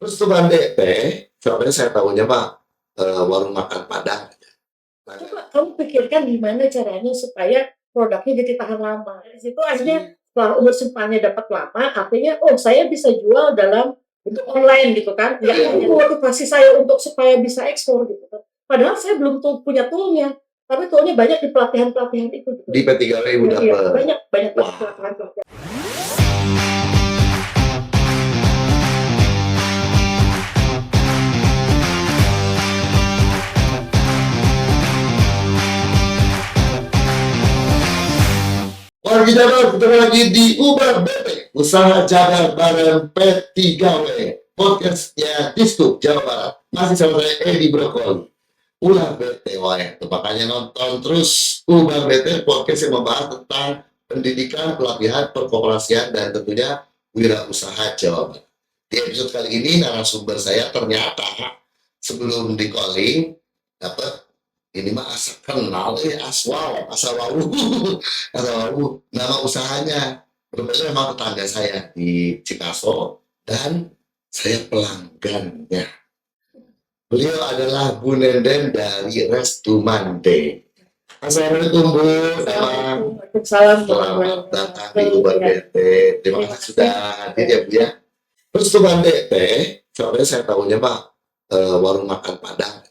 Terus tuh Bang teh, soalnya saya tahunya mah, warung makan Padang. Coba kamu pikirkan gimana caranya supaya produknya jadi tahan lama. Dari situ akhirnya setelah umur simpannya dapat lama, artinya oh saya bisa jual dalam bentuk online gitu kan. Ya itu motivasi saya untuk supaya bisa ekspor gitu kan. Padahal saya belum punya toolnya, tapi toolnya banyak di pelatihan-pelatihan itu. Gitu. Di P3W udah iya, banyak banyak Wah. pelatihan-pelatihan. Kita ketemu lagi di Uber BP, usaha jaga bareng P3W, podcastnya Distrik Jawa Barat. Masih sama saya Edi Brokoli. Ulah BTW, makanya nonton terus Uber BT podcast yang membahas tentang pendidikan, pelatihan, perkoperasian, dan tentunya wirausaha Jawa Barat. Di episode kali ini narasumber saya ternyata sebelum di calling dapat ini mah asa kenal aswal asawawu asawawu nama usahanya rupanya memang tetangga saya di Cikaso dan saya pelanggannya. Beliau adalah Bu Nenden dari Restu Mande. Assalamualaikum Bu. Selamat datang di Ubar BT. Terima kasih sudah hadir ya Bu ya. Restu Mande teh, soalnya saya tahunya Pak warung makan Padang.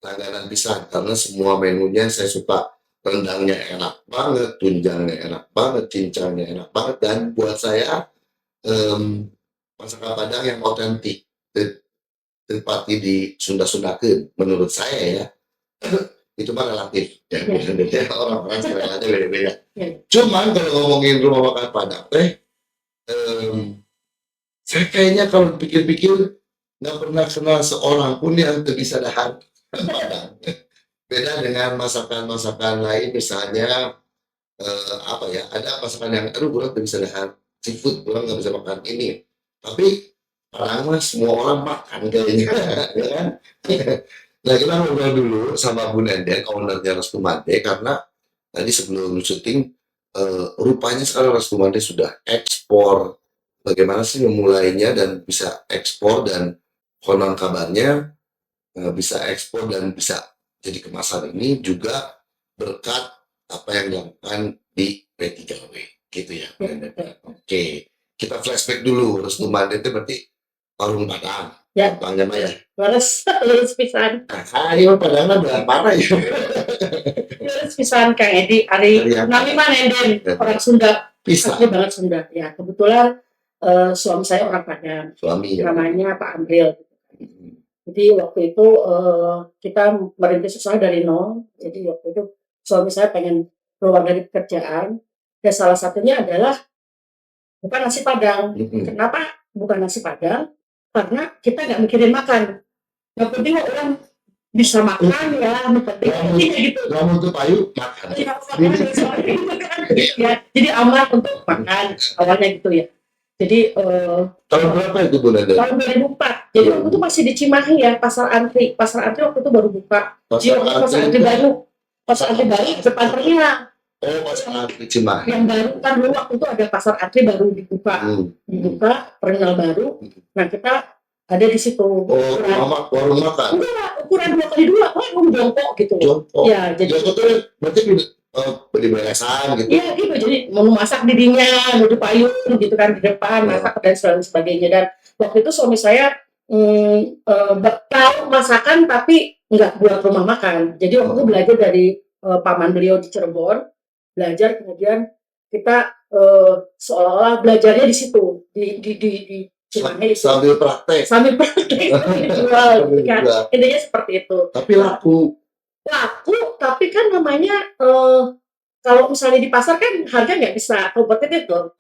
Langganan pisang karena semua menunya saya suka. Rendangnya enak banget, tunjangnya enak banget, cincangnya enak banget, dan buat saya masakan Padang yang otentik. Tempatnya di Sunda-Sundakeun menurut saya ya. Itu mah relatif ya, beda-beda orang-orang seleranya beda-beda. Cuman kalau ngomongin rumah makan Padang teh, saya kayaknya kalau pikir-pikir nggak pernah kenal seorang pun yang bisa dahar Padang. Beda dengan masakan-masakan lain, misalnya apa ya, ada masakan yang aduh kurang bisa dahar seafood, kurang nggak bisa makan ini. Tapi Padang mah semua orang makan kayaknya, ya kan? Nah kita ngobrol dulu sama Bu Nenden, ownernya Restu Mande, karena tadi sebelum syuting rupanya sekarang Restu Mande sudah ekspor. Bagaimana sih memulainya dan bisa ekspor, dan konon kabarnya bisa ekspor dan bisa jadi kemasan ini juga berkat apa yang dilakukan di P3W gitu ya. Oke, kita flashback dulu. Restu Mande itu berarti warung Padang. Ya, Bangnya mah ya. Lurus pisan. Ayo Padangnya berapa parah ya? Lurus pisan Kang Edi, Ari nami mah Nenden, orang Sunda. Bisa. Asli banget Sunda. Ya, kebetulan suami saya orang Padang. Suami ya. Namanya Pak Amril. Jadi waktu itu kita merintis usaha dari nol. Jadi waktu itu suami saya pengen keluar dari pekerjaan. Dan salah satunya adalah bukan nasi Padang. Kenapa bukan nasi Padang? Karena kita nggak mikirin makan. Yang penting orang bisa makan ya, penting gitu. Kamu tuh payu makan. Ya, jadi aman untuk makan awalnya gitu ya. Jadi tahun berapa itu Bu Nenden? Tahun 2004. Jadi waktu itu masih di Cimahi ya, Pasar Antri. Pasar Antri waktu itu baru buka. Pasar Antri baru. Pasar Antri baru depan terminal. Oh, Pasar Antri Cimahi. Yang baru kan dulu waktu itu ada Pasar Antri baru dibuka. Dibuka terminal baru. Nah kita ada di situ. Oh, warung makan. Enggak, ukuran 2x2, warung jongkok gitu. Jongkok. Ya, jadi jongkok itu berarti di beresan gitu. Iya gitu, jadi mau masak dirinya, mau di payung gitu kan di depan, masak dan sebagainya. Dan waktu itu suami saya tahu masakan tapi nggak buat rumah makan. Jadi waktu itu belajar dari paman beliau di Cirebon, belajar kemudian kita seolah-olah belajarnya di situ, di Cimahi sambil praktek. Sambil praktek dijual, kan? Intinya seperti itu. Tapi laku, tapi kan namanya kalau misalnya di pasar kan harga nggak bisa kompetitif dong.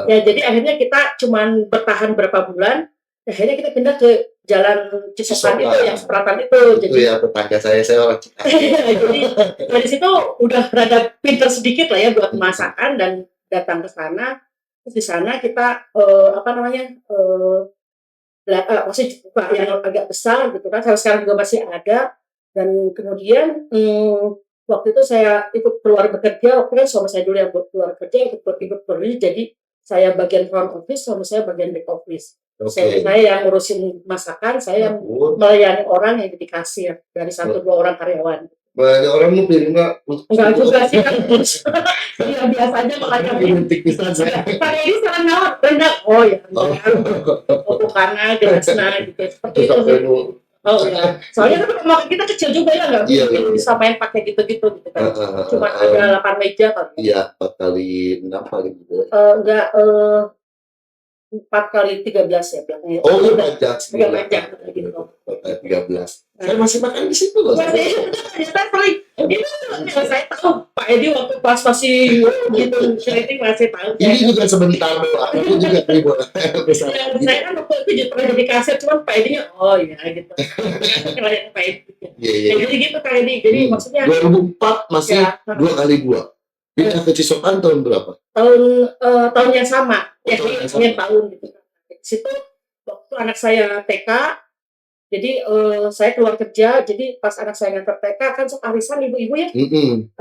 Ya jadi akhirnya kita cuman bertahan berapa bulan, akhirnya kita pindah ke jalan Cisokan itu yang seperatan itu. Jadi ya tetangga saya orang Cisokan. Jadi dari situ udah rada pinter sedikit lah ya buat masakan dan datang ke sana. Terus di sana kita masih buka yang agak besar gitu kan. Sekarang juga masih ada. Dan kemudian waktu itu saya ikut keluar bekerja, waktu kan suami saya dulu yang keluar kerja, ikut pergi, jadi saya bagian front office, suami saya bagian back office. Oke. Saya yang ngurusin masakan, saya yang Ampun. melayani orang yang jadi kasir dari 1, 2 orang karyawan. Banyak orang mau pilih nggak? Enggak juga sih kan. Iya biasa aja makanya Identik pisan saya. Pak Edi salah nawar rendah. Oh ya, Oh. oh bukan jelasna gitu. Seperti Terus itu apa sih. itu? Oh ya, soalnya kan rumah kita kecil juga ya nggak Iya, mungkin iya. bisa main pakai gitu-gitu gitu kan. Cuma Heeh. ada 8 meja kali. Iya, 4 kali 6 kali gitu ya. Enggak 4 kali 13 ya bilangnya. Oh iya pajak 3 meja gitu. 13. Saya masih makan di situ loh. Masih ternyata sering. Itu saya tahu Pak Edi waktu pas masih gitu keriting masih tahu. Ini juga sebentar doang. Aku juga terima. Saya kan waktu itu pernah jadi kasir, cuman Pak Edi-nya oh ya gitu. Klien Pak Edi. Iya, iya. Jadi gitu Pak Edi. Jadi maksudnya 2004 masih ya, 2 kali 2. Pindah ke Cisokan tahun berapa? tahun yang sama, ya Tahun yang sama. yang tahun gitu. Di situ waktu anak saya TK, jadi saya keluar kerja, jadi pas anak saya ngantar TK kan sok arisan ibu-ibu ya,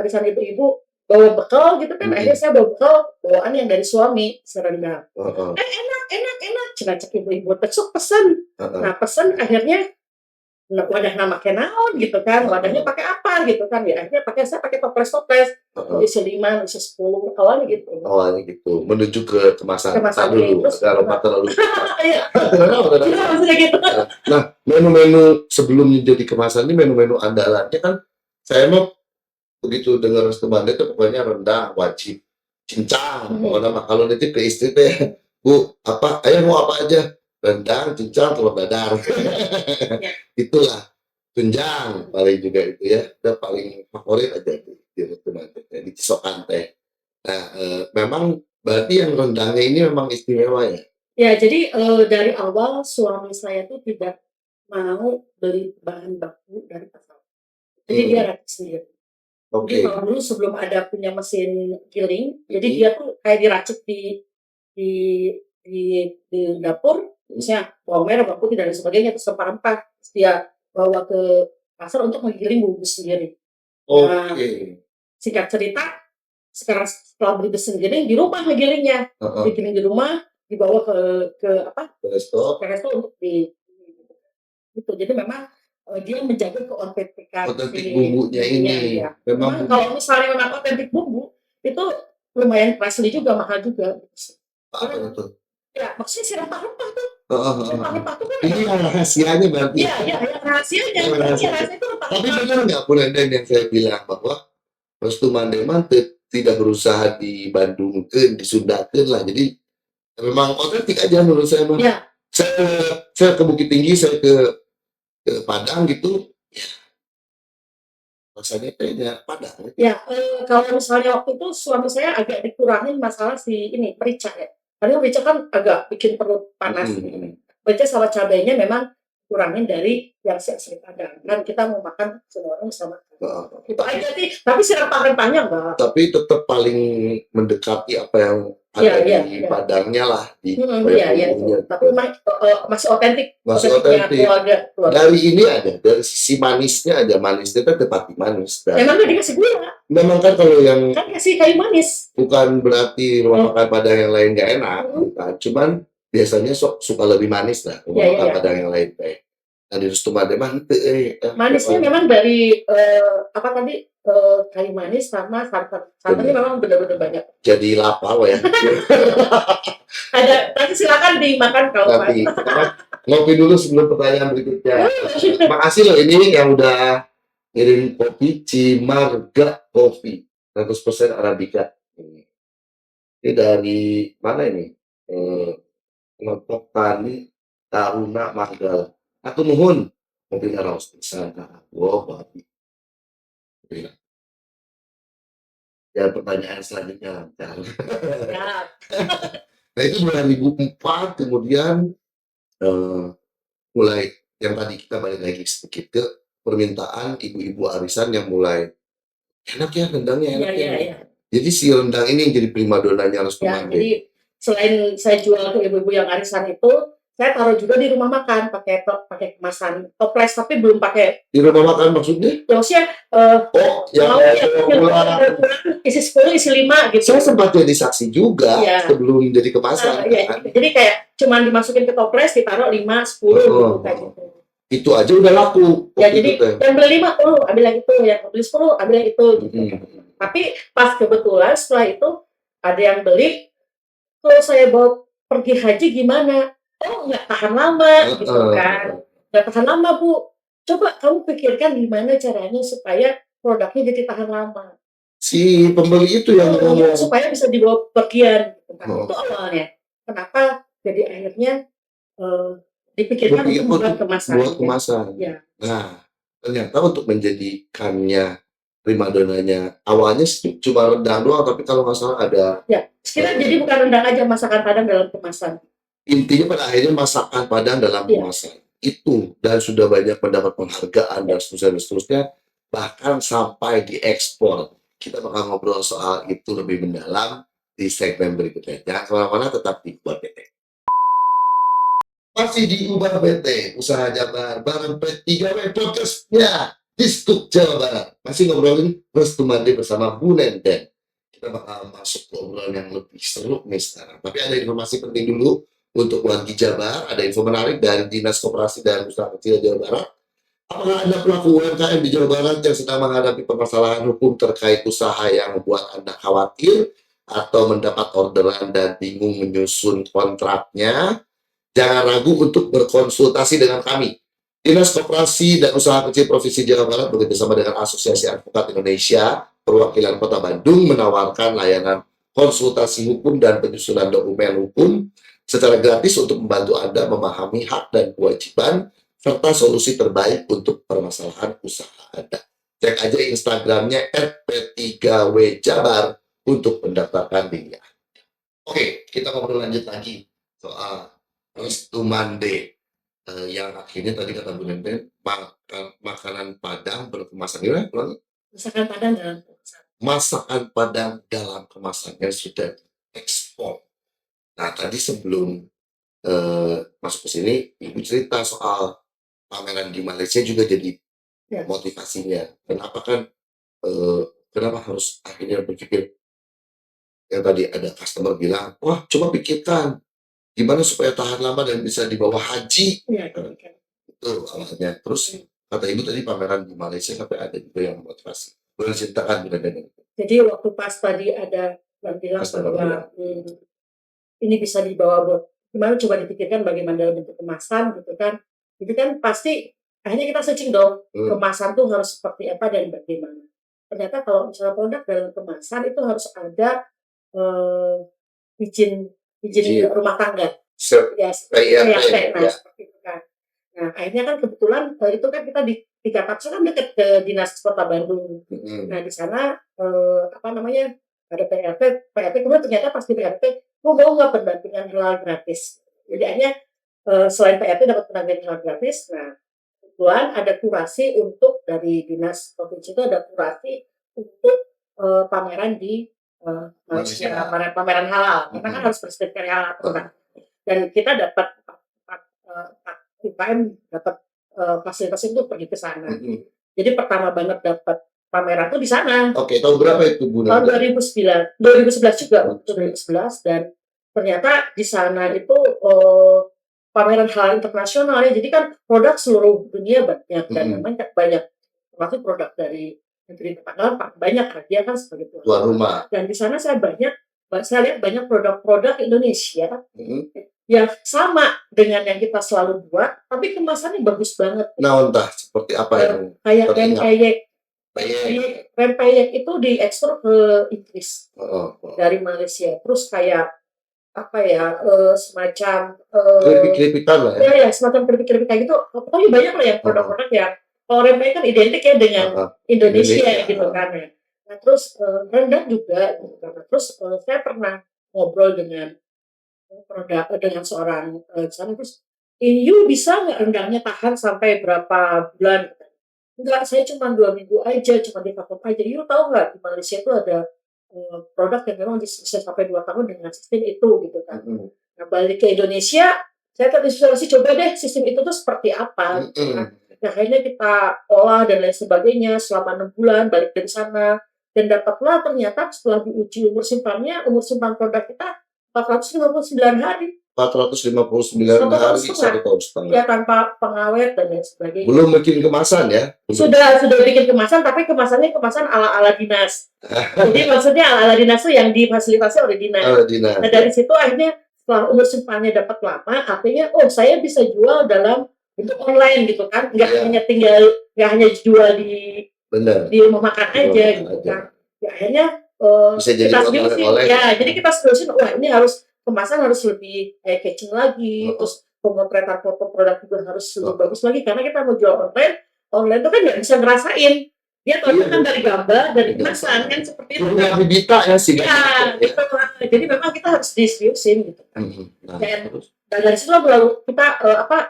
arisan ibu-ibu bawa bekal gitu kan, akhirnya saya bawa bekal bawaan yang dari suami serendang. Enak, cenah cek ibu-ibu besok pesen. Nah pesen akhirnya wadah nama kenaon gitu kan, wadahnya pakai apa gitu kan, ya akhirnya saya pakai toples isi 5, isi 10 awalnya gitu. Awalnya gitu, menuju ke kemasan dulu, Terus agar lompat terlalu. iya maksudnya gitu. Nah, menu-menu sebelum jadi kemasan ini menu-menu andalannya kan, saya mah begitu dengar restu Banda itu pokoknya rendang wajib, cincang, pokoknya mah kalau nanti ke istri teh, Bu, apa, ayah mau apa aja? Rendang, cincang, telur dadar. Itulah tunjang paling juga itu ya, udah paling favorit aja di restu Banda teh, di Cisokan teh. Nah, memang berarti yang rendangnya ini memang istimewa ya? Ya jadi dari awal suami saya tuh tidak mau beli bahan baku dari pasar. Jadi dia racik sendiri. Jadi kalau dulu sebelum ada punya mesin giling, jadi dia tuh kayak diracik di di di dapur, misalnya bawang merah, bawang putih dan lain sebagainya, terus rempah-rempah, terus dia bawa ke pasar untuk menggiling bumbu sendiri. Nah, singkat cerita, sekarang setelah beli mesin giling, di rumah ngegilingnya, digiling di rumah, dibawa ke resto untuk gitu. Jadi memang dia menjaga keotentikan Otentik bumbunya ini. ya. Memang kalau misalnya memang otentik bumbu itu lumayan pricey juga, mahal juga. Apa itu? Ya, maksudnya si rempah-rempah tuh. Rempah-rempah tuh kan ini yang rahasianya berarti. Iya, yang rahasianya. Rahasia itu rempah. Tapi benar nggak Bu Nenden yang saya bilang bahwa Restu Mandeman tidak berusaha dibandungkan, disundakan lah. Jadi memang otentik aja menurut saya mah. Ya. Saya ke Bukit Tinggi, saya ke Padang gitu, ya rasanya kayaknya Padang. Ya, kalau misalnya waktu itu suami saya agak dikurangin masalah si ini merica ya. Karena merica kan agak bikin perut panas. Merica sama cabainya memang kurangin dari yang asli Padang. Kan kita mau makan semua orang sama. Itu aja sih. Tapi si rempah-rempahnya enggak. Tapi tetap paling mendekati apa yang ada di Padangnya lah. Iya. Tapi masih otentik. Masih otentik. Dari ini ada, dari sisi manisnya ada, manisnya kan tepati manis. Memang nggak dikasih gula. Memang kan kalau yang kan kasih kayu manis. Bukan berarti rumah makan Padang yang lain nggak enak, bukan. Cuman biasanya suka lebih manis lah rumah makan Padang yang lain teh. Nah di Restu Mandeman manisnya memang dari apa tadi kayu manis sama santannya memang benar-benar banyak. Jadi lapar ya. Ada, nanti silakan dimakan kalau Nanti ngopi dulu sebelum pertanyaan berikutnya. Makasih loh ini yang udah ngirim kopi Cimarga Kopi 100% Arabica. Ini dari mana ini? Kelompok Tani Taruna Manggala. Aku nuhun mobilnya raos pisan. Wow, babi. Ya pertanyaan selanjutnya. Nah itu 2004 kemudian mulai yang tadi kita balik lagi sedikit ke permintaan ibu-ibu arisan yang mulai enak ya rendangnya enak ya. Jadi si rendang ini yang jadi primadonanya Restu Mande. Jadi selain saya jual ke ibu-ibu yang arisan itu, saya taruh juga di rumah makan pakai kemasan toples tapi belum pakai. Di rumah makan maksudnya? Ya maksudnya Oh, yang mau yang pulang. isi 10 isi 5 gitu. Saya sempat jadi saksi juga Iya. sebelum jadi kemasan Iya, kan. jadi kayak cuman dimasukin ke toples ditaruh 5, 10 gitu kayak gitu. Itu aja udah laku. Ya waktu jadi itu, Teh. yang beli 5 ambil yang itu, yang beli 10 ambil yang itu gitu. Mm-mm. Tapi pas kebetulan setelah itu ada yang beli, kalau saya bawa pergi haji gimana? Oh nggak tahan lama gitu kan. Nggak tahan lama Bu. Coba kamu pikirkan gimana caranya supaya produknya jadi tahan lama. Si pembeli itu yang ngomong. Supaya bisa dibawa pergian gitu kan. Oh. Itu awalnya. Kenapa jadi akhirnya dipikirkan Berpikir untuk membuat kemasan. buat kemasan. Ya. Nah, ternyata untuk menjadikannya primadonanya awalnya cuma rendang doang, tapi kalau nggak salah ada. Ya, sekitar jadi bukan rendang aja, masakan Padang dalam kemasan. Intinya pada akhirnya masakan Padang dalam Iya. kemasan itu, dan sudah banyak mendapat penghargaan dan seterusnya, bahkan sampai diekspor. Kita bakal ngobrol soal itu lebih mendalam di segmen berikutnya. Jangan kemana-mana, tetap di Ubah PT. Masih di Ubah PT, usaha Jabar bareng P3W podcastnya di Skup Jawa Barat. Masih ngobrolin Restu Mandi bersama Bu Nenten. Kita bakal masuk ke obrolan yang lebih seru nih sekarang. Tapi ada informasi penting dulu untuk wargi Jabar. Ada info menarik dari Dinas Koperasi dan Usaha Kecil Jawa Barat. Apakah Anda pelaku UMKM di Jawa Barat yang sedang menghadapi permasalahan hukum terkait usaha yang membuat Anda khawatir atau mendapat orderan dan bingung menyusun kontraknya? Jangan ragu untuk berkonsultasi dengan kami. Dinas Koperasi dan Usaha Kecil Provinsi Jawa Barat bekerjasama dengan Asosiasi Advokat Indonesia Perwakilan Kota Bandung menawarkan layanan konsultasi hukum dan penyusunan dokumen hukum secara gratis untuk membantu Anda memahami hak dan kewajiban serta solusi terbaik untuk permasalahan usaha Anda. Cek aja Instagramnya @p3wjabar untuk mendaftarkan diri. Oke, kita ngobrol lanjut lagi soal Restu Mandi yang akhirnya tadi kata Bu Nenten makanan Padang berkemasan gimana? Masakan Padang dalam kemasan. Masakan Padang dalam kemasan yang sudah ekspor. Nah tadi sebelum masuk ke sini, Ibu cerita soal pameran di Malaysia juga jadi Ya. motivasinya. Kenapa kan? Kenapa harus akhirnya berpikir yang tadi ada customer bilang, wah coba pikirkan gimana supaya tahan lama dan bisa dibawa haji. Iya, Itu awalnya. Terus kata Ibu tadi pameran di Malaysia sampai ada juga yang motivasi. Boleh ceritakan benar-benar. Jadi waktu pas tadi ada yang bilang Customer bahwa ini bisa dibawa buat gimana, coba dipikirkan bagaimana dalam bentuk kemasan gitu kan. Itu kan pasti akhirnya kita searching dong, kemasan tuh harus seperti apa dan bagaimana. Ternyata kalau misalnya produk dalam kemasan itu harus ada izin rumah tangga. Ya, seperti itu kan. Nah, akhirnya kan kebetulan itu kan kita di Tiga Paksa kan dekat ke Dinas Kota Bandung. Nah, di sana ada PRT kemudian ternyata pas di PRT, mau nggak pendampingan halal gratis. Jadi akhirnya selain PRT dapat pendampingan halal gratis. Nah, kebetulan ada kurasi untuk dari Dinas Provinsi itu ada kurasi untuk pameran di Malaysia, pameran halal. Karena kan harus bersertifikat halal kan. Dan kita dapat UKM dapat fasilitas itu pergi ke sana. Jadi pertama banget dapat pameran tuh di sana. Oke, tahun berapa itu Bu? Tahun 2011 juga, 2011 dan ternyata di sana itu pameran halal internasional ya. Jadi kan produk seluruh dunia banyak dan memang banyak termasuk produk dari negeri tetangga banyak kan dia kan sebagai tuan rumah. Dan di sana saya lihat banyak produk-produk Indonesia yang sama dengan yang kita selalu buat, tapi kemasannya bagus banget. Nah, entah seperti apa yang kayak rempeyek itu diekspor ke Inggris dari Malaysia. Terus kayak semacam keripik-keripikan lah ya. Ya, semacam keripik-keripik kayak gitu. Pokoknya banyak lah ya produk-produk yang kalau rempeyek kan identik ya dengan Indonesia gitu kan ya. Nah, terus rendang juga gitu kan. Terus saya pernah ngobrol dengan seorang sana, terus you bisa nggak rendangnya tahan sampai berapa bulan? Enggak, saya cuma 2 minggu aja, cuma di vakum aja. You tahu nggak di Malaysia itu ada produk yang memang bisa sampai 2 tahun dengan sistem itu gitu kan. Nah, balik ke Indonesia saya terinspirasi coba deh sistem itu tuh seperti apa gitu kan. Nah, akhirnya kita olah dan lain sebagainya selama 6 bulan, balik dari sana, dan dapatlah ternyata setelah diuji umur simpan produk kita 459 hari, 459 1,5 tahun, hari, 1,5 tahun. ya tanpa pengawet dan lain sebagainya. Belum bikin kemasan ya? Sudah bikin kemasan, tapi kemasannya kemasan ala-ala dinas. Jadi maksudnya ala-ala dinas itu yang difasilitasi oleh dinas. Dinas. Nah, dari situ akhirnya setelah umur simpannya dapat lama, artinya saya bisa jual dalam bentuk online gitu kan, nggak hanya jual di rumah makan aja gitu kan. Ya akhirnya bisa jadi kita seriusin, jadi kita seriusin, wah ini harus kemasan harus lebih catching lagi, terus pemotretan foto produk juga harus lebih bagus lagi, karena kita mau jual online itu kan nggak bisa ngerasain. Dia tahu kan dari gambar, dari kemasan kan seperti itu. Punya bibita ya sih. Ya, gitu. Jadi memang kita harus diseriusin gitu kan. Dan dari situ lalu kita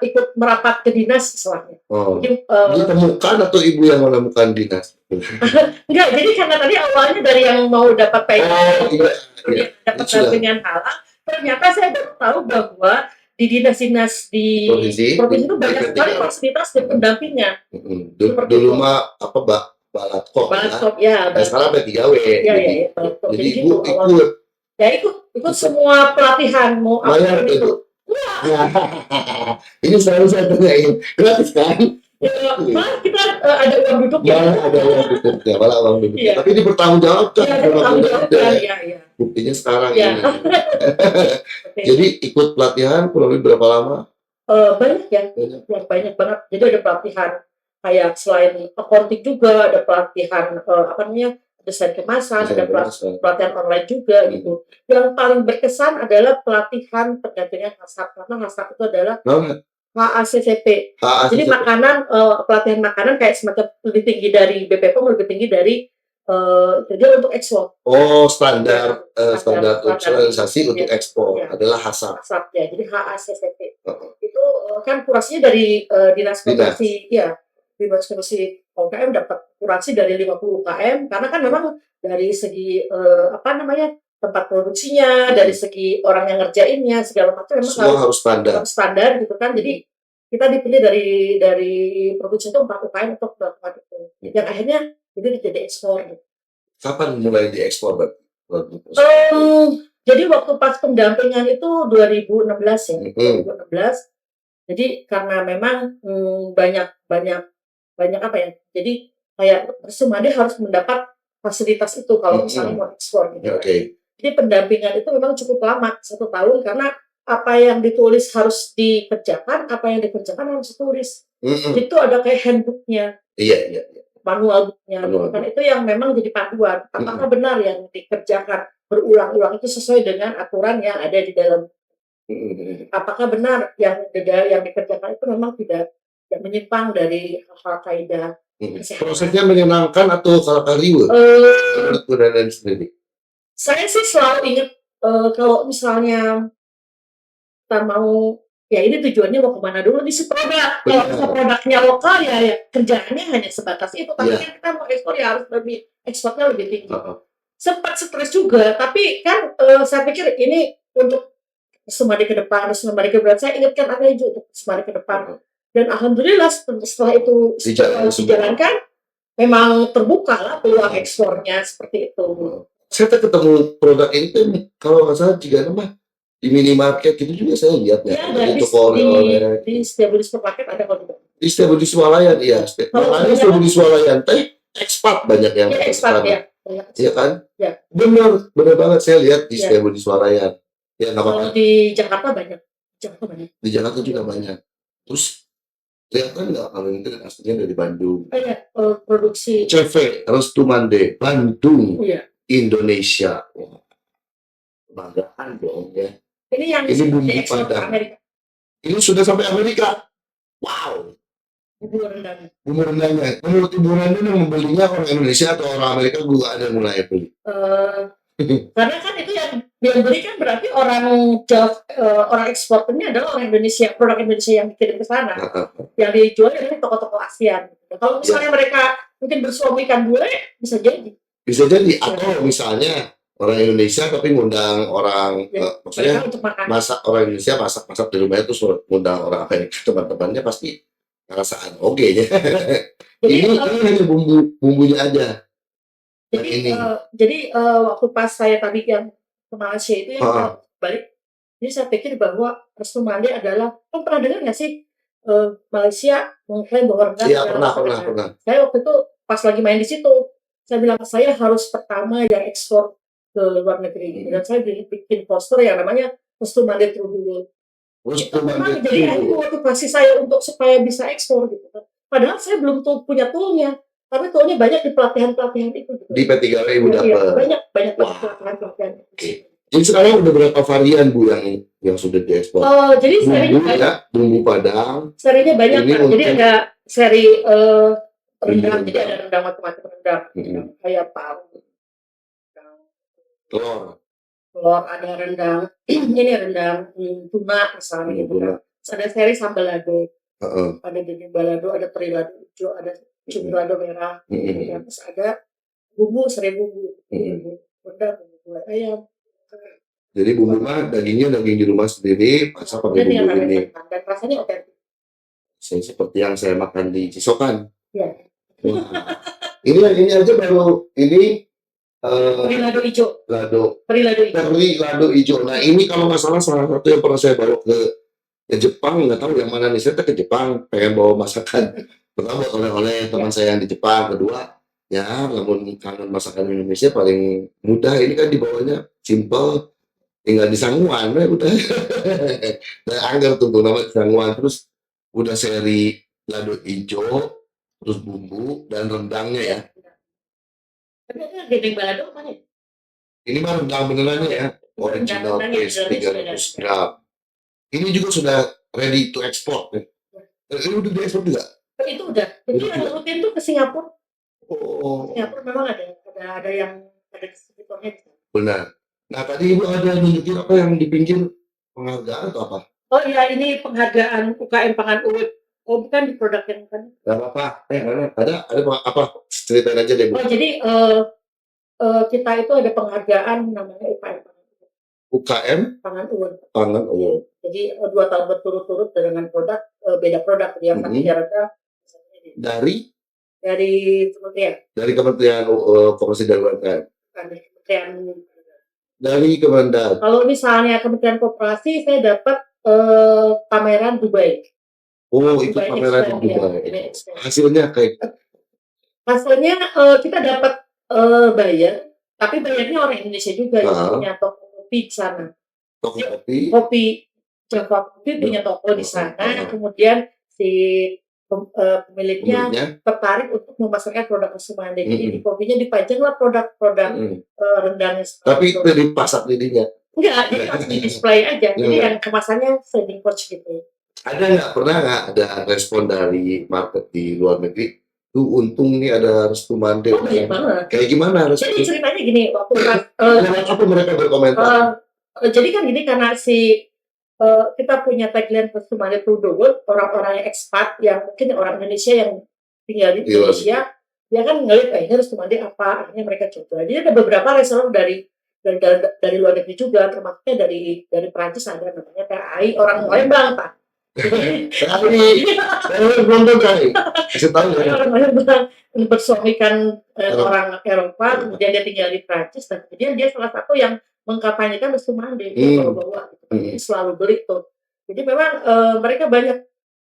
ikut merapat ke dinas setelahnya. Jadi, ditemukan atau ibu yang menemukan dinas? Enggak, jadi karena tadi awalnya dari yang mau dapat dapat dampingan halal, ternyata saya baru tahu bahwa di dinas-dinas di provinsi itu banyak sekali fasilitas dan pendampingnya. Dulu mah Balatkop ya. Sekarang ada 3W. Iya. Jadi ibu ikut. Ya ikut semua pelatihan mau apa itu. Ini selalu saya tanyain, gratis kan? Malah kita ada uang duduknya. Malah uang duduknya. Tapi ini bertanggung-jawabkan. Iya. Buktinya sekarang ini. Jadi ikut pelatihan kurang lebih berapa lama? Banyak ya, banyak banget. Jadi ada pelatihan kayak selain accounting juga ada pelatihan desain kemasan, ada pelatihan online juga gitu. Yang paling berkesan adalah pelatihan pergantian HACCP, karena HACCP itu adalah HACCP. Jadi pelatihan makanan kayak semacam lebih tinggi dari BPOM, lebih tinggi dari jadi untuk ekspor. Standar organisasi untuk ekspor adalah HACCP. Ya, jadi HACCP. Itu kan kurasinya dari Dinas Koperasi, Dinas Koperasi UKM dapat kurasi dari 50 UKM, karena kan memang dari segi tempat produksinya, dari segi orang yang ngerjainnya, segala macam memang semua harus standar gitu kan. Jadi kita dipilih dari produksi itu 4 UKM untuk melakukan itu. Yang akhirnya itu jadi ekspor. Kapan mulai diekspor, Mbak? Jadi waktu pas pendampingan itu 2016 ya. 2016. Jadi karena memang banyak jadi kayak Sumade harus mendapat fasilitas itu kalau misalnya mau ekspor gitu. Jadi pendampingan itu memang cukup lama, 1 tahun, karena apa yang ditulis harus dikerjakan, apa yang dikerjakan harus ditulis. Itu ada kayak handbooknya. Iya. Manual booknya. Kan itu yang memang jadi panduan. Apakah benar yang dikerjakan berulang-ulang itu sesuai dengan aturan yang ada di dalam. Apakah benar yang dikerjakan itu memang tidak menyimpang dari hal-hal kaidah. Prosesnya menyenangkan atau kalau riweuh? Menurut sendiri. Saya sih selalu ingat kalau misalnya kita mau, ya ini tujuannya mau kemana dulu nih si produk. Kalau produknya lokal ya kerjaannya hanya sebatas itu. Tapi kan kita mau ekspor ya harus ekspornya lebih tinggi. Sempat stres juga, tapi kan saya pikir ini untuk Sumade ke depan, saya ingatkan apa itu untuk Sumade ke depan. Dan alhamdulillah setelah itu dijalankan, memang terbuka lah peluang ekspornya seperti itu. Saya ketemu produk ini kan kalau nggak salah juga di minimarket gitu juga saya lihat di setiap di supermarket ada kalau tidak. Di setiap di swalayan, iya. Makanya setiap di swalayan ekspat banyak yang ekspat ya. Iya kan? Ya. Benar banget saya lihat di setiap di swalayan. Ya nggak apa-apa. Kalau di Jakarta banyak. Di Jakarta juga banyak. Terus kelihatan nggak kalau itu aslinya dari Bandung? Produksi. CV Restumande, Bandung, Indonesia. Banggaan dong ya. Ini bumbu Padang. Ini sudah sampai Amerika. Wow. Bumbu rendangnya. Menurut Ibu Randa yang membelinya orang Indonesia atau orang Amerika juga ada mulai beli? Karena kan itu yang beli kan berarti orang ekspornya adalah orang Indonesia, produk Indonesia yang dikirim ke sana. Yang dijual dari toko-toko ASEAN. Kalau misalnya mereka mungkin bersuamikan bule, bisa jadi. Atau misalnya orang Indonesia tapi ngundang orang Ya, maksudnya mereka untuk makan. masak orang Indonesia masak-masak di rumahnya terus ngundang orang Amerika teman-temannya pasti ngerasaan oke ya. Jadi Ini hanya bumbunya aja yang jadi ini. waktu pas saya tadi yang ke Malaysia itu yang Heeh. balik, jadi saya pikir bahwa restu mandi adalah kan pernah dengar nggak sih, Malaysia mengklaim bahwa rendang Iya adalah pernah makanan. pernah pernah. Saya waktu itu pas lagi main di situ, saya bilang, "Saya harus pertama yang ekspor ke luar negeri," gitu, dan saya bikin poster yang namanya restu mandi dulu. Terus Itu cuma memang itu jadi motivasi saya untuk supaya bisa ekspor gitu kan. Padahal saya belum punya tool-nya, tapi tool-nya banyak di pelatihan-pelatihan itu gitu. di P3W Iya, udah iya, dapat. banyak banyak Wah. pelatihan-pelatihan di Oke. situ. Jadi sekarang udah berapa varian Bu yang sudah diekspor? Jadi serinya Bumbu banyak, ya, bumbu Padang. serinya banyak Ini Pak. Jadi untuk ada seri rendang, jadi rendang. ada rendang macam-macam rendang, rendang ayam paru, rendang Telur. telur, ada rendang ini rendang tuna misalnya gitu kan. Terus ada seri sambal lado, Heeh. ada daging balado, ada teri lado hijau, ada cumi lado merah, gitu kan. Mm-mm. Terus ada bumbu seri bumbu, Mm-mm. bumbu rendang, bumbu gulai ayam. Jadi bumbu mah dagingnya daging di rumah sendiri, masak pakai Kemudian yang bumbu namanya ini. kentang dan rasanya otentik. Seperti yang saya makan di Cisokan. Ya. Wah. Ini aja baru ini Teri lado hijau, lado teri lado hijau. teri lado hijau. Nah ini kalau nggak salah satu yang pernah saya bawa ke Jepang, nggak tahu yang mana nih. Saya ke Jepang pengen bawa masakan. Pertama buat oleh-oleh teman saya yang di Jepang. Kedua ya namun kangen masakan Indonesia paling mudah. Ini kan dibawanya simple, tinggal di sanguan udah. Saya anggar tuh nama sanguan terus udah seri lado hijau terus bumbu dan rendangnya ya. Tapi ada daging balado apa nih? Ini mah rendang benerannya ya, original Rendangnya taste benerannya 300 gram. Ini juga sudah ready to export ya. Ini udah diekspor juga? Itu udah. Jadi yang rutin tuh ke Singapura. Oh, Singapura memang ada yang ada distributornya di sana. benar. Nah tadi ibu ada nunjukin apa yang di pinggir penghargaan atau apa? Oh iya, ini penghargaan UKM Pangan Urut. Oh bukan di produk yang kan? Gak apa-apa. Ada apa? Ceritain aja deh bu. Oh jadi kita itu ada penghargaan namanya UKM UKM Pangan Urut. Pangan Urut. Jadi 2 tahun berturut-turut dengan produk beda produk yang satunya rendah. Dari kementerian. Dari Kementerian Koperasi dan UMKM. Kementerian. Dari Kementerian. Kalau misalnya Kementerian Koperasi saya dapat pameran Dubai. Oh, itu pameran Dubai. Hasilnya kayak hasilnya kita dapat buyer, tapi bayarnya orang Indonesia juga yang punya toko kopi di sana. Toko kopi Java Kopi punya toko di sana, kemudian si pemiliknya tertarik untuk memasarkan produk Kusumande. Jadi di kopinya dipajang lah produk-produk rendangnya. Tapi itu dipasang dirinya? Enggak, jadi langsung di display aja. Jadi yang kemasannya selling pouch gitu. Pernah nggak ada respon dari market di luar negeri? Tuh untung nih ada restu mandi. Oh banyak banget. Kayak gimana? Jadi ceritanya gini, waktu pas apa mereka berkomentar? Jadi kan gini karena kita punya tagline restu mandi to the world, orang-orang yang expat yang mungkin orang Indonesia yang tinggal di Indonesia, dia kan ngeliat ini restu mandi apa, akhirnya mereka coba. Jadi ada beberapa restoran dari luar negeri juga, termasuknya dari Perancis ada namanya TAI, orang Lembang Pak. Orang Lembang bersuamikan orang Eropa, kemudian dia tinggal di Perancis, dan kemudian dia salah satu yang mengkampanyekan restu mandi, bawa-bawa, selalu beli tuh. Jadi memang mereka banyak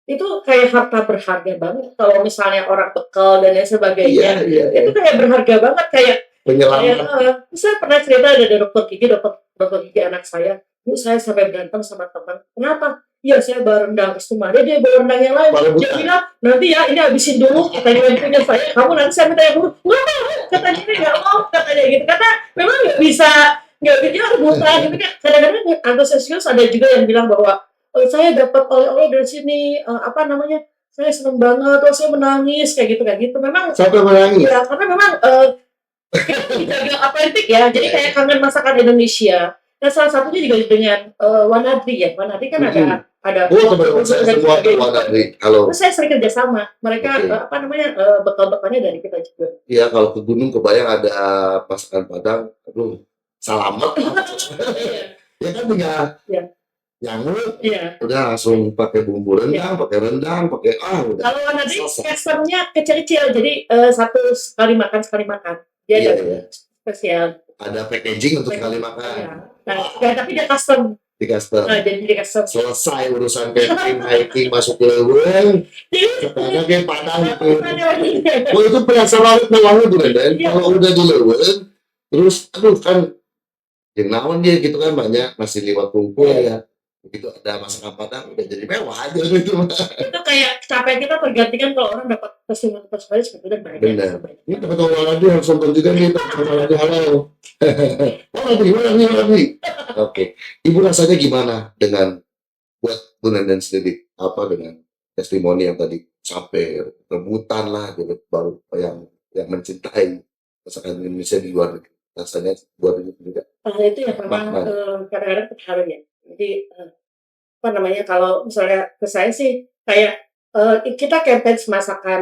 itu kayak harta berharga banget. Kalau misalnya orang bekal dan lain sebagainya, itu kayak berharga banget kayak penyelamat. Saya pernah cerita ada dokter gigi anak saya. Ini saya sampai berantem sama teman. Kenapa? Iya saya bawa rendang restu mandi, dia bawa rendang yang lain. Dia bilang nanti ya ini habisin dulu. Katanya yang punya saya, kamu nanti saya minta yang dulu. Nggak mau, katanya ini nggak mau, katanya gitu. Karena memang nggak bisa rebutan. Gitu kan. Kadang-kadang antusias ada juga yang bilang bahwa saya dapat oleh-oleh dari sini, saya senang banget, saya menangis kayak gitu. Memang sampai menangis. Ya, karena memang kita dijaga autentik ya, jadi kayak kangen masakan Indonesia. Nah salah satunya juga dengan Wanadri ya. Wanadri kan ada semua Wanadri. Halo. Saya sering kerjasama. Mereka bekal-bekalnya dari kita juga. Iya kalau ke gunung kebayang ada masakan Padang, aduh salamet Iya. ya kan tinggal Iya. nyangkut Iya. udah langsung pakai bumbu rendang, pakai rendang, pakai udah Kalau nanti selesai. customnya kecil-kecil, jadi satu sekali makan. Dia Iya ada iya. spesial. Ada packaging untuk sekali Iya. makan. Nah, ya, tapi dia custom. Di custom. Jadi dia custom. Selesai urusan catering, hiking, masuk ke leweng. Sekarang kayak padang itu. Oh itu berasa banget mewahnya Bu Deden. Iya. Kalau udah di leweng, terus aduh kan yang naon dia gitu kan banyak nasi liwet kumpul ya. Begitu ada masakan padang udah jadi mewah aja gitu. Itu kayak capek kita tergantikan kalau orang dapat testimoni sebetulnya banyak. Benar. Ini dapat orang lagi harus nonton juga nih. Orang lagi halo. Mana nih? Oke. Ibu rasanya gimana dengan buat Bu Nenden sendiri? Apa dengan testimoni yang tadi sampai rebutan lah gitu baru yang mencintai masakan Indonesia di luar negeri. Rasanya buat itu juga. Itu ya memang kadang-kadang terharu ya. Jadi apa namanya kalau misalnya ke saya sih kayak kita campaign masakan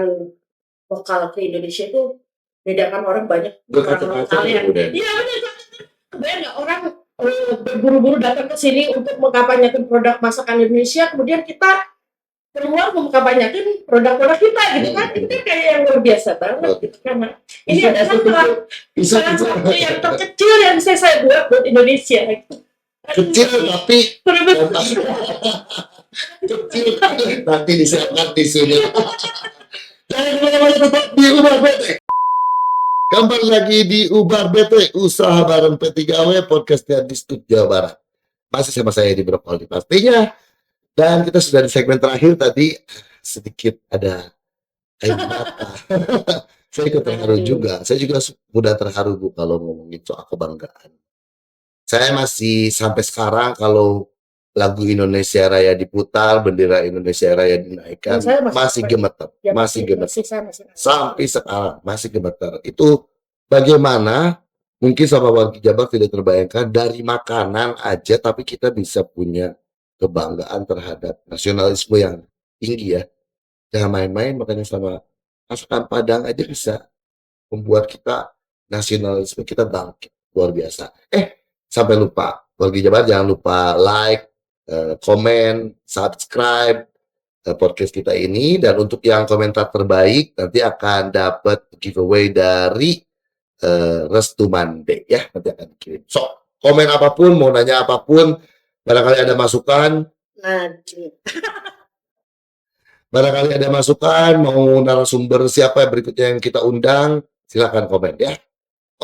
lokal ke Indonesia itu bedakan orang banyak orang Berkaca-kaca lokal ya ya. Bu Den. Iya benar. Kebayang nggak orang berburu-buru datang ke sini untuk mengkampanyekan produk masakan Indonesia, kemudian kita keluar mengkampanyekan produk-produk kita gitu kan, itu kan kayak yang luar biasa banget gitu. Karena ini adalah salah satu yang terkecil yang bisa saya buat Indonesia. Kecil tapi Terus kecil nanti disiapkan tisunya. Jangan kemana-mana tetap di Ubar BT. Kembali lagi di Ubar BT, usaha bareng P3W, podcastnya di Studio Jawa Barat. Masih sama saya di Brokoli pastinya. Dan kita sudah di segmen terakhir tadi, sedikit ada air mata. Saya ikut terharu juga. Saya juga mudah terharu Bu kalau ngomongin soal kebanggaan. Saya masih sampai sekarang kalau lagu Indonesia Raya diputar, bendera Indonesia Raya dinaikkan, saya masih gemeter, ya, masih gemeter. masih. Sampai sekarang masih gemeter. Itu bagaimana mungkin sama warga Jabar tidak terbayangkan dari makanan aja, tapi kita bisa punya kebanggaan terhadap nasionalisme yang tinggi ya. Jangan main-main makanya sama masakan Padang aja bisa membuat kita nasionalisme kita bangkit luar biasa. Sampai lupa warga Jabar jangan lupa like, komen, subscribe podcast kita ini, dan untuk yang komentar terbaik nanti akan dapat giveaway dari Restu Mande ya, nanti akan dikirim. So, komen apapun, mau nanya apapun, barangkali ada masukan, barangkali ada masukan, mau narasumber siapa berikutnya yang kita undang, silakan komen ya.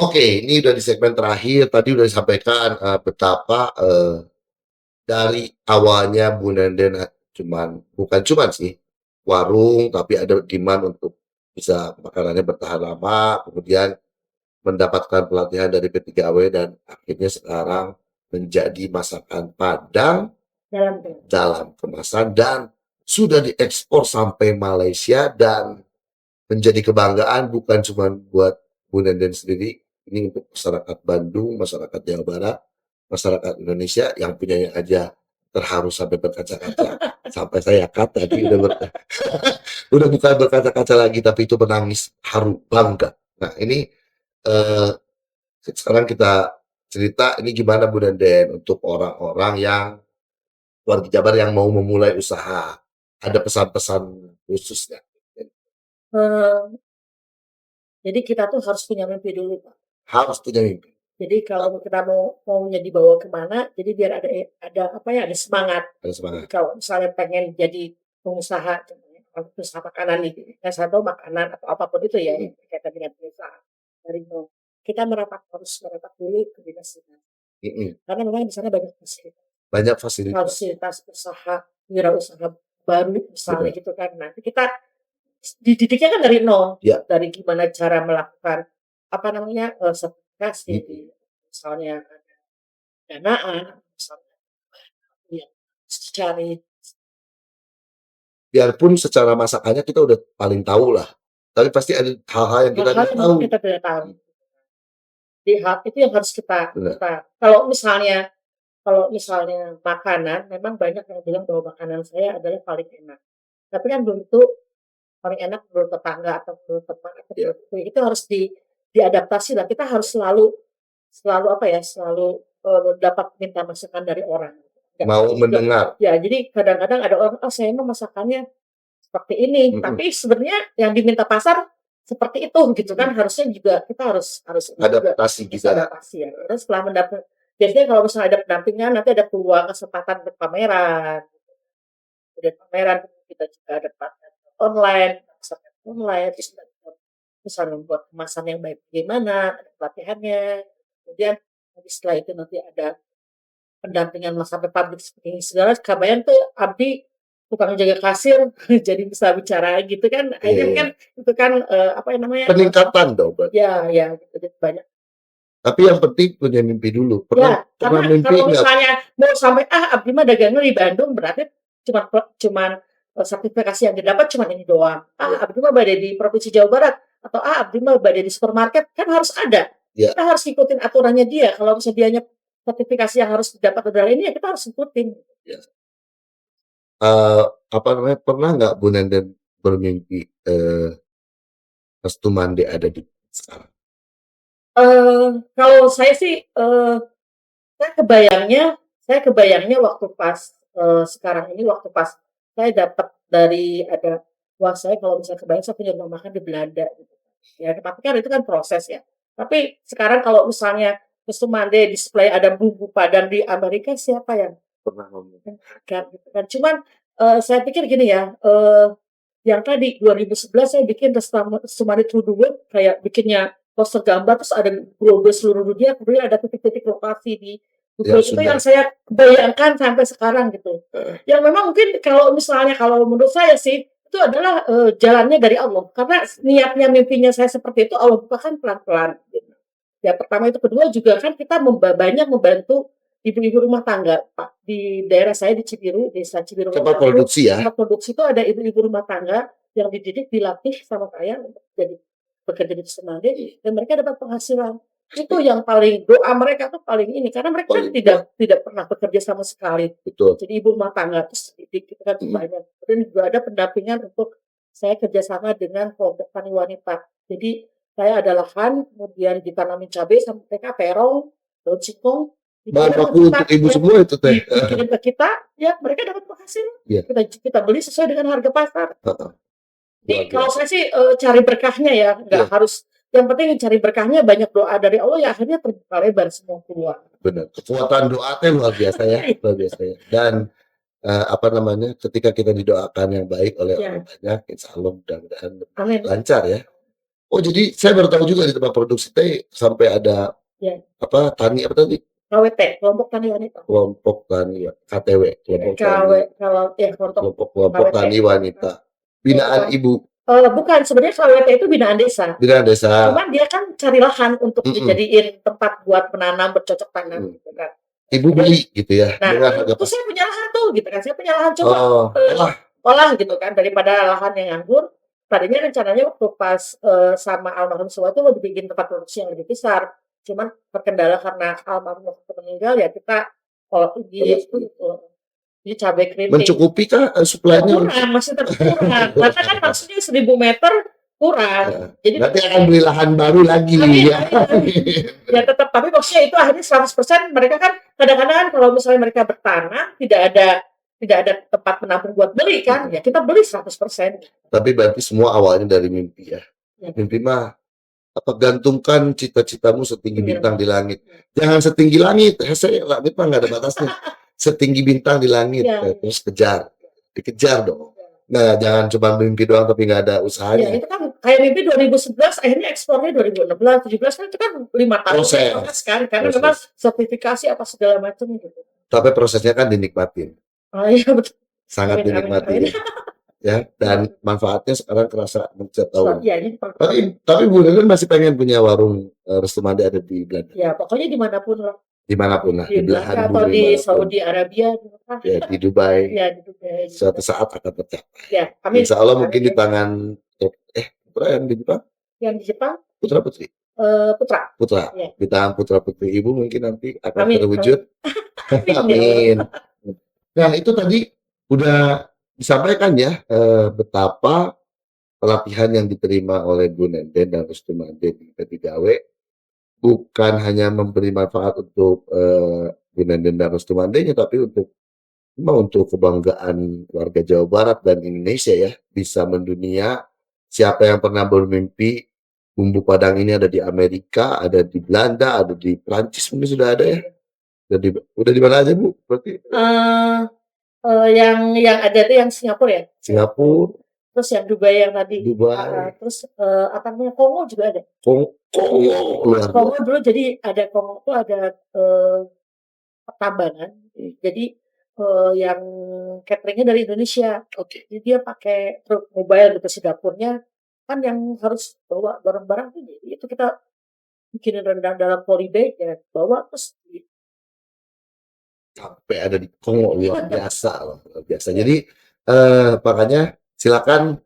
Oke, ini udah di segmen terakhir. Tadi udah disampaikan betapa dari awalnya Bu Nenden bukan cuman sih warung, tapi ada demand untuk bisa makanannya bertahan lama, kemudian mendapatkan pelatihan dari P3W dan akhirnya sekarang menjadi masakan Padang dalam kemasan dan sudah diekspor sampai Malaysia dan menjadi kebanggaan bukan cuma buat Bu Nenden sendiri, ini untuk masyarakat Bandung, masyarakat Jawa Barat, masyarakat Indonesia yang punyanya aja terharu sampai berkaca-kaca. Sampai saya cut tadi udah bukan berkaca-kaca lagi tapi itu menangis haru bangga. Nah ini sekarang kita cerita ini gimana Bu Nenden untuk orang-orang yang warga Jabar yang mau memulai usaha. Ada pesan-pesan khusus nggak? Jadi kita tuh harus punya mimpi dulu Pak. Harus punya mimpi. Jadi kalau kita maunya dibawa kemana, jadi biar ada apa ya, ada semangat. Ada semangat. Jadi kalau misalnya pengen jadi pengusaha, usaha makanan nih, satu makanan atau apapun itu ya, kaitan dengan pengusaha dari nol. Kita harus merapat dulu ke dinas. Karena memang di sana banyak fasilitas. Banyak fasilitas. Fasilitas usaha, wirausaha baru misalnya gitu kan. Nanti kita dididiknya kan dari nol, dari gimana cara melakukan apa namanya sertifikasi, misalnya ada danaan, misalnya cari. Biarpun secara masakannya kita udah paling tahu lah, tapi pasti ada hal-hal yang kita tidak tahu. Kita tidak tahu. Di hal itu yang harus kita kalau misalnya makanan, memang banyak yang bilang bahwa makanan saya adalah paling enak. Tapi kan belum tentu paling enak menurut tetangga atau menurut teman itu harus diadaptasi lah. Kita harus selalu selalu apa ya, selalu, dapat minta masukan dari orang, nggak Mau selalu juga mendengar. ya, jadi kadang-kadang ada orang, "Oh, saya mah masakannya seperti ini," Mhm. tapi sebenarnya yang diminta pasar seperti itu gitu kan, harusnya juga kita harus ini juga, Adaptasi bisa juga. adaptasi ya. Terus setelah biasanya kalau misalnya ada pendampingan nanti ada peluang kesempatan untuk pameran. Kemudian pameran, kita juga ada pameran online, pasarkan online, terus kita juga bisa membuat kemasan yang baik bagaimana, ada pelatihannya. Kemudian nanti setelah itu nanti ada pendampingan sampai public speaking segala, kebayang tuh abdi tukang jaga kasir jadi bisa bicara gitu kan, Iya, akhirnya iya. kan itu kan, apa ya namanya, Peningkatan dong berarti. ya ya gitu, jadi banyak. Tapi yang penting punya mimpi dulu. Pernah Ya, pernah karena mimpi kalau nggak? misalnya mau sampai, abdi mah dagangnya di Bandung, berarti cuman, sertifikasi yang didapat cuman ini doang. Iya, Abdi mah bade di Provinsi Jawa Barat, atau, abdi mah bade di supermarket, kan harus ada. iya, Kita harus ngikutin aturannya dia, kalau misalnya dianya sertifikasi yang harus didapat adalah ini, ya kita harus ikutin. iya. Eee, apa namanya, pernah nggak Bu Nenden bermimpi, Restu Mande ada di sekarang? Kalau saya sih, saya kebayangnya saya kebayangnya waktu pas, sekarang ini waktu pas saya dapat dari ada wah saya kalau misalnya kebayang saya punya rumah makan di Belanda gitu. Ya tapi kan itu kan proses ya. Tapi sekarang kalau misalnya ke Sumande display ada bumbu padang di Amerika siapa yang Pernah ngomong. kan gitu kan. Cuman, saya pikir gini ya, yang tadi 2011 saya bikin Sumande Through the World kayak bikinnya poster gambar terus ada global seluruh dunia, kemudian ada titik-titik lokasi di Google, Yang itu yang sudah. saya bayangkan sampai sekarang gitu. Heeh. Yang memang mungkin kalau menurut saya sih, itu adalah, jalannya dari Allah, karena niatnya, mimpinya saya seperti itu Allah bukakan pelan-pelan gitu. Ya pertama itu, kedua juga kan kita banyak membantu ibu-ibu rumah tangga, Pak. Di daerah saya di Cibiru, Desa Cibiru Tempat Lomba itu, produksi ya? tempat produksi itu ada ibu-ibu rumah tangga yang dididik, dilatih sama saya untuk bekerja di Semade dan mereka dapat penghasilan. Itu yang paling doa mereka tuh paling ini, karena mereka kan Paling kuat, tidak tidak pernah bekerja sama sekali. betul. Jadi ibu rumah tangga terus dididik gitu kan Mhm. banyak. Dan juga ada pendampingan untuk saya kerjasama dengan kelompok tani wanita. Jadi saya ada lahan, kemudian ditanamin cabai sama mereka terong, daun singkong, Bahan dikirim ke baku kita untuk ibu ya, semua itu teh. dikirim ke kita, ya mereka dapat penghasilan. Iya, Kita kita beli sesuai dengan harga pasar. heeh, luar Jadi kalau biasa. saya sih, cari berkahnya ya, nggak Iya, harus yang penting cari berkahnya, banyak doa dari Allah, ya akhirnya terbuka lebar semua peluang. benar. Kekuatan doa teh luar biasa ya, luar biasa ya. Dan, apa namanya, ketika kita didoakan yang baik oleh orang Ya, banyak, insya Allah mudah-mudahan amin. lancar ya. Oh jadi saya baru tahu juga di tempat produksi teh sampai ada, Ya, apa, tani apa tadi? KWT, kelompok tani wanita. Kelompok tani ya, KTW, kelompok KW tani kalau ya kelompok kelompok-kelompok KWT. tani wanita. Kelompok Binaan tani ibu, bukan, sebenarnya KWT itu binaan desa. binaan desa. Cuman dia kan cari lahan untuk Mhm, dijadiin tempat buat menanam, bercocok tanam mhm. gitu kan. Ibu Kemudian, beli gitu ya, nah dengan harga itu pas. saya punya lahan tuh gitu kan, saya punya lahan coba, Oh, olah, olah gitu kan, daripada lahan yang nganggur. Tadinya rencananya waktu pas, sama almarhum suami tuh mau dibikin tempat produksi yang lebih besar, cuman terkendala karena almarhum waktu itu meninggal, ya kita olah di olah. gitu, jadi cabai keriting. Mencukupi kah, Ya suplainya? kurang, masih tetap kurang, karena kan maksudnya 1.000 meter kurang, Heeh. jadi Nanti tetap akan beli lahan baru lagi amin ya. amin amin. Ya tetap, tapi maksudnya itu akhirnya 100% mereka kan kadang-kadang kan kalau misalnya mereka bertanam, tidak ada tempat menampung buat beli kan, Mhm. ya kita beli 100%. Tapi berarti semua awalnya dari mimpi ya. Ya, Mimpi mah apa, gantungkan cita-citamu setinggi bener bintang banget. di langit. Jangan setinggi langit, hese langit mah nggak ada batasnya. Setinggi bintang di langit, Ya, terus kejar, dikejar dong. Nah, jangan cuma mimpi doang tapi nggak ada ya usahanya. itu kan kayak mimpi 2011 akhirnya ekspornya 2016, 17 kan itu kan 5 tahun Proses, proses kan, karena memang proses. sertifikasi apa segala macam gitu. Tapi prosesnya kan dinikmatin, Oh iya betul. sangat Amin amin amin. dinikmatin ya. Dan manfaatnya sekarang kerasa setiap So, tahun. ya ini Tapi Bu Nenen masih pengen punya warung Restu Made ada di Belanda. ya pokoknya dimanapun lah. Dimanapun lah, Di di belahan Belanda atau bumi di manapun. Saudi Arabia gitu kan. Ya, di Dubai. Ya di Dubai gitu Suatu kan. saat akan tercapai. Ya, amin. Insya Allah mungkin di Amin. tangan putra yang di Jepang, Yang di Jepang, putra putri, putra. putra. Ya. Di tangan putra putri ibu mungkin nanti akan Amin. terwujud. Amin. Ya Allah. Amin. Nah itu tadi udah disampaikan ya betapa pelatihan yang diterima oleh Bu Nenden dan Restu Made di P3W bukan hanya memberi manfaat untuk Gunandan dan Rustumandenya, tapi untuk kebanggaan warga Jawa Barat dan Indonesia ya, bisa mendunia. Siapa yang pernah bermimpi bumbu Padang ini ada di Amerika, ada di Belanda, ada di Prancis mungkin sudah ada ya? Udah di mana aja Bu? Berarti Eh, yang ada itu yang Singapura ya? Singapura, Terus yang Dubai yang tadi, Dubai, terus, apa namanya, Kongo juga ada. Kongo, luar Kongo biasa. dulu jadi ada Kongo tuh ada, eee, pertambangan, jadi, yang catering-nya dari Indonesia. Oke. Jadi dia pakai truk mobile gitu si dapurnya, kan yang harus bawa barang-barang tuh jadi itu kita bikinin rendang dalam polybag ya, bawa terus Sampai ada di Kongo, luar biasa loh, luar biasa. ya, Jadi makanya silakan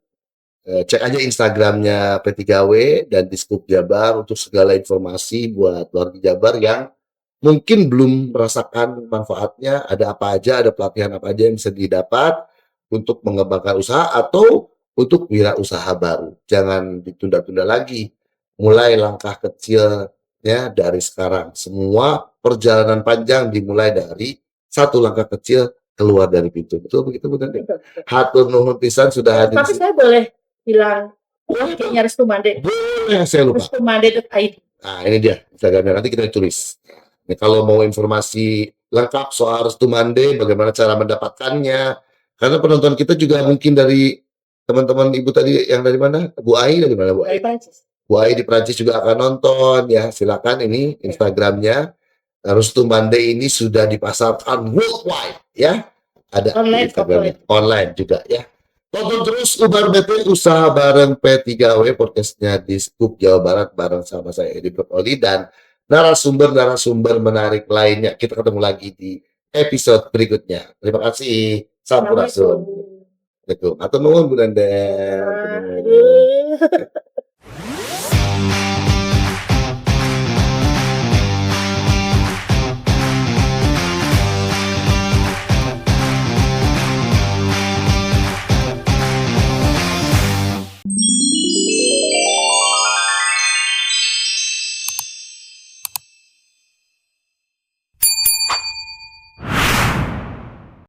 cek aja Instagramnya P3W dan Diskup Jabar untuk segala informasi buat warga Jabar yang mungkin belum merasakan manfaatnya, ada apa aja, ada pelatihan apa aja yang bisa didapat untuk mengembangkan usaha atau untuk wirausaha baru. Jangan ditunda-tunda lagi. Mulai langkah kecilnya dari sekarang. Semua perjalanan panjang dimulai dari satu langkah kecil keluar dari pintu. Betul begitu Bu Dende? betul betul. Hatur nuhun pisan sudah hadir di Tapi sini. saya boleh bilang IG-nya Restumande, Boleh, saya lupa. restumande.id. Nah, ini dia Instagramnya. Nanti kita tulis. Nih, kalau mau informasi lengkap soal Restu Mande, bagaimana cara mendapatkannya. Karena penonton kita juga mungkin dari teman-teman Ibu tadi yang dari mana? Bu Ai dari mana Bu Dari Ai? Prancis. Bu Ai di Prancis juga akan nonton ya. Silakan ini Instagramnya. Restu Mande ini sudah dipasarkan worldwide ya. Ada di Online, Instagramnya. offline. Online juga ya. Tonton terus Ubar BP Usaha Bareng P3W podcastnya di Skup Jawa Barat bareng sama saya Edi Brokoli dan narasumber-narasumber menarik lainnya. Kita ketemu lagi di episode berikutnya. Terima kasih. Sampurasun. Assalamualaikum. Assalamualaikum. Atau nuhun Bu Denden. Atau nuhun. Aduh.